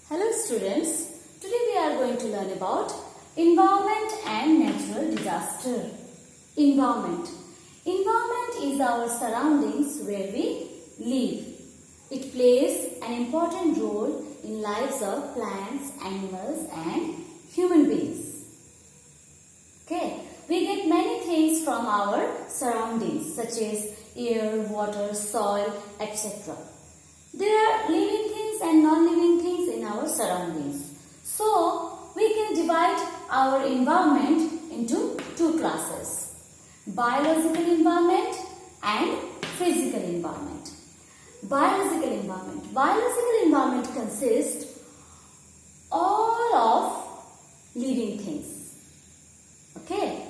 Hello students, today we are going to learn about environment and natural disaster. Environment. Environment is our surroundings where we live. It plays an important role in lives of plants, animals and human beings. Okay, we get many things from our surroundings such as air, water, soil, etc. There are living things and non-living things in our surroundings. So, we can divide our environment into two classes. Biological environment and physical environment. Biological environment. Biological environment consists all of living things. Okay?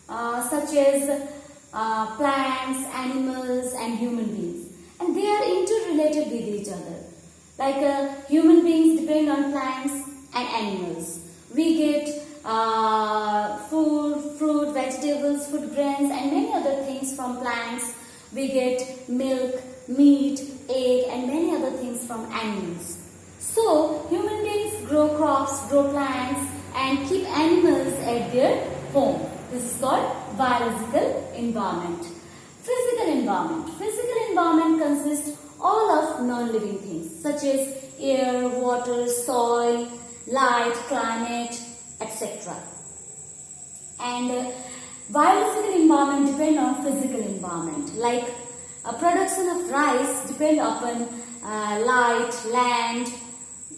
Such as plants, animals and human beings. And they are interrelated with each other. Like human beings depend on plants and animals. We get food, fruit, vegetables, food grains and many other things from plants. We get milk, meat, egg and many other things from animals. So, human beings grow crops, grow plants and keep animals at their home. This is called biological environment. Physical environment. Physical environment consists all of non-living things such as air, water, soil, light, climate, etc. And biological environment depend on physical environment. Like production of rice depend upon light, land,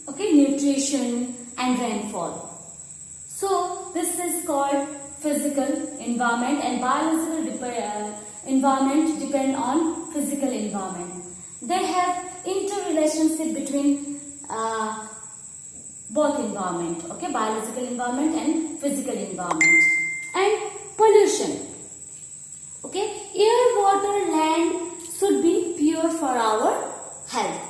okay, nutrition and rainfall. So this is called physical environment and biological environment depend on physical environment. They have interrelationship between both environment, okay, biological environment and physical environment. And pollution, okay, air, water, land should be pure for our health,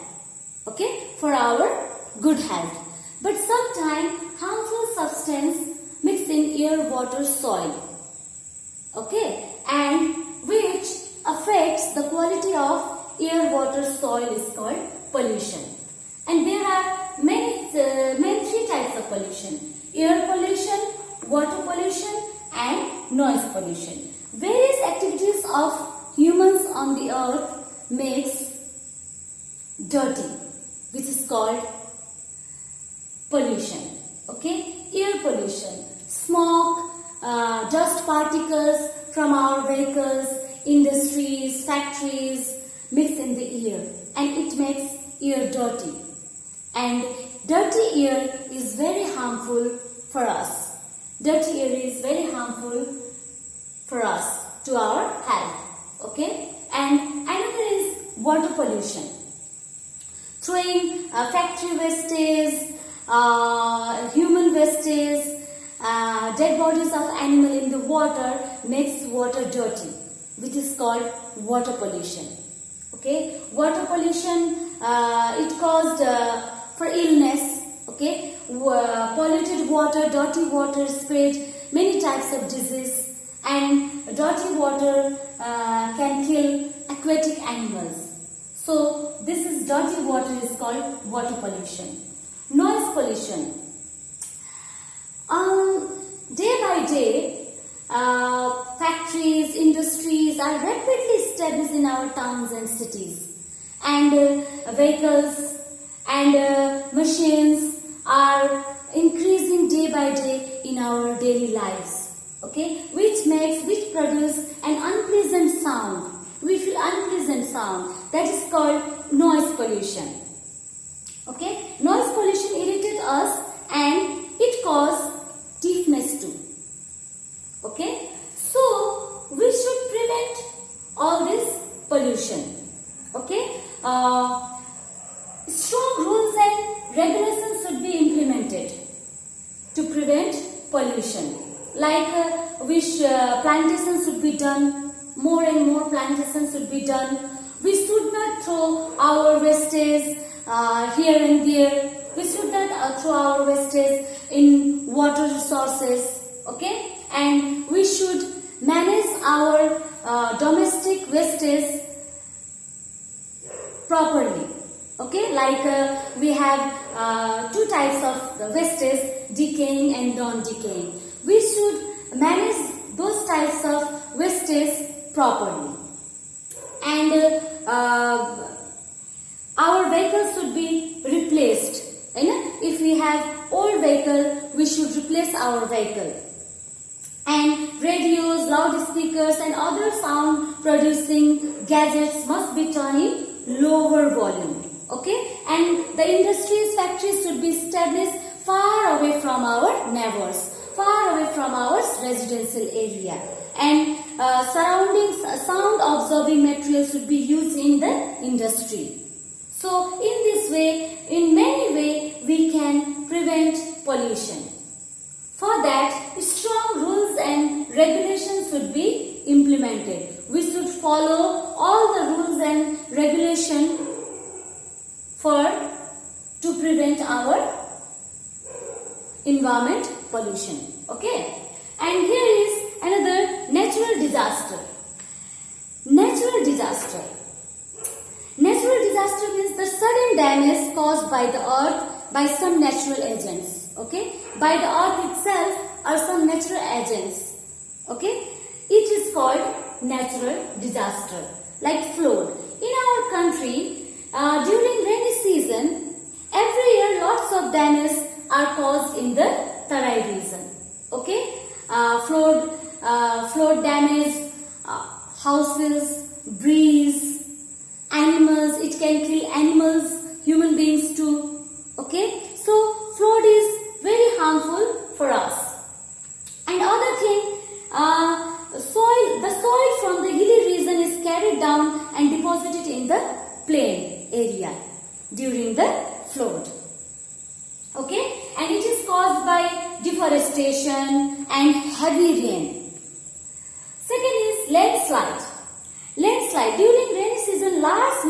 okay, for our good health. But sometimes harmful substance mix in air, water, soil, okay, and which affects the quality of air, water, soil is called pollution. And there are many three types of pollution: air pollution, water pollution and noise pollution. Various activities of humans on the earth makes dirty, which is called pollution. Okay, air pollution, smoke, dust particles from our vehicles, industries, factories mix in the air and it makes air dirty. And dirty air is very harmful for us. Dirty air is very harmful for us, to our health. Okay? And another is water pollution. Throwing factory wastage, human wastage, dead bodies of animal in the water makes water dirty, which is called water pollution. Okay, water pollution, it caused for illness. Okay, polluted water, dirty water spread many types of disease, and dirty water can kill aquatic animals. So this is dirty water is called water pollution. Noise pollution. Day by day, factories, industries are rapidly established in our towns and cities, and vehicles and machines are increasing day by day in our daily lives. Okay, which produce an unpleasant sound. We feel unpleasant sound. That is called noise pollution. Okay, noise pollution irritates us and it causes deafness too. Okay, so we should prevent all this pollution. Okay, strong rules and regulations should be implemented to prevent pollution. Like plantations should be done, more and more plantations should be done. We should not throw our wastage here and there. We should not throw our wastage in water resources. Okay, and we should manage our domestic wastage properly. Okay, like we have two types of wastes, decaying and non-decaying. We should manage those types of wastes properly. And our vehicles should be replaced. If we have old vehicle, we should replace our vehicle. And radios, loudspeakers and other sound producing gadgets must be turned in lower volume. Okay, and the industries, factories should be established far away from our neighbors, far away from our residential area. And surroundings, sound absorbing materials should be used in the industry. So in this way, in many ways, we can prevent pollution. For that, strong rules and regulations should be implemented. We should follow all the rules and regulations to prevent our environment pollution. Okay, and here is another natural disaster. Natural disaster. Natural disaster means the sudden damage caused by the earth by some natural agents. Okay, by the earth itself or some natural agents. Okay, it is called natural disaster, like flood. In our country, during rainy season, every year lots of damage are caused in the Tarai region. Okay, flood damage, houses, breeze, animals. It can kill animals, human beings too. Okay, so flood is very harmful for us. And other thing, the soil from the hilly region is carried down and deposited in the plain area during the flood. Okay, and it is caused by deforestation and heavy rain. Second is landslide. Landslide. During rainy season, large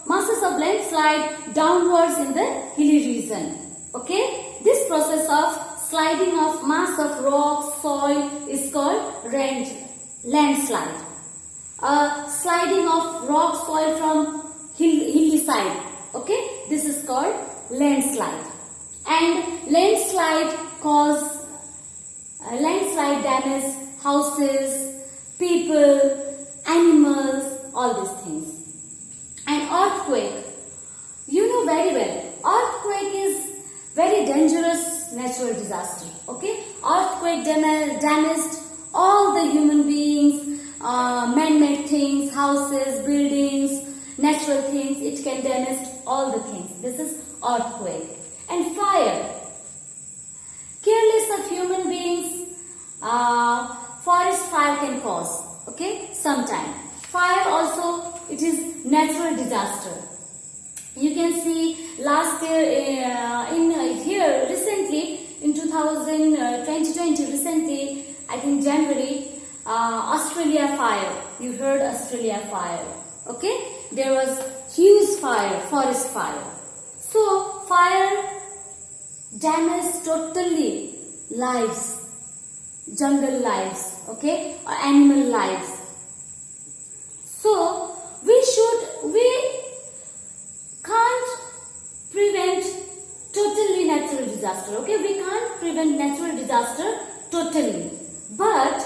masses of landslide downwards in the hilly region. Okay, this process of sliding of mass of rock, soil is called landslide. Sliding of rock, soil from hilly side. Okay, this is called landslide. And landslide damage houses, people, animals, all these things. And earthquake. You know very well, earthquake is very dangerous natural disaster. Okay, earthquake damaged all the human beings, man-made things, houses, buildings, natural things. It can damage all the things. This is earthquake. And fire. Careless of human beings, forest fire can cause. Okay, sometime. Fire also, it is natural disaster. You can see last year here recently in 2020 recently, I think January, Australia fire. You heard Australia fire. Okay, there was huge fire, forest fire. So fire damaged totally lives, jungle lives, okay, or animal lives. So we can't prevent totally natural disaster. Okay, we can't prevent natural disaster totally, but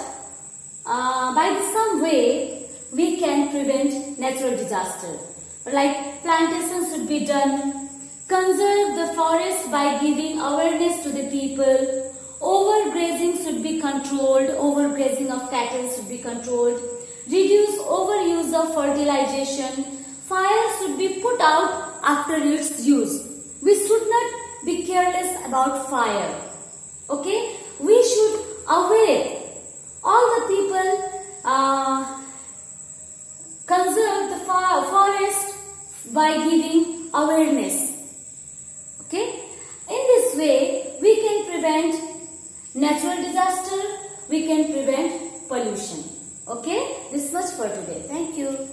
by some way we can prevent natural disaster. Like plantations should be done. Conserve the forest by giving awareness to the people. Overgrazing should be controlled. Overgrazing of cattle should be controlled. Reduce overuse of fertilization. Fire should be put out after its use. We should not be careless about fire. Okay? We should aware all the people conserve the forest by giving awareness. Okay? In this way, we can prevent natural disaster, we can prevent pollution. Okay? This much for today. Thank you.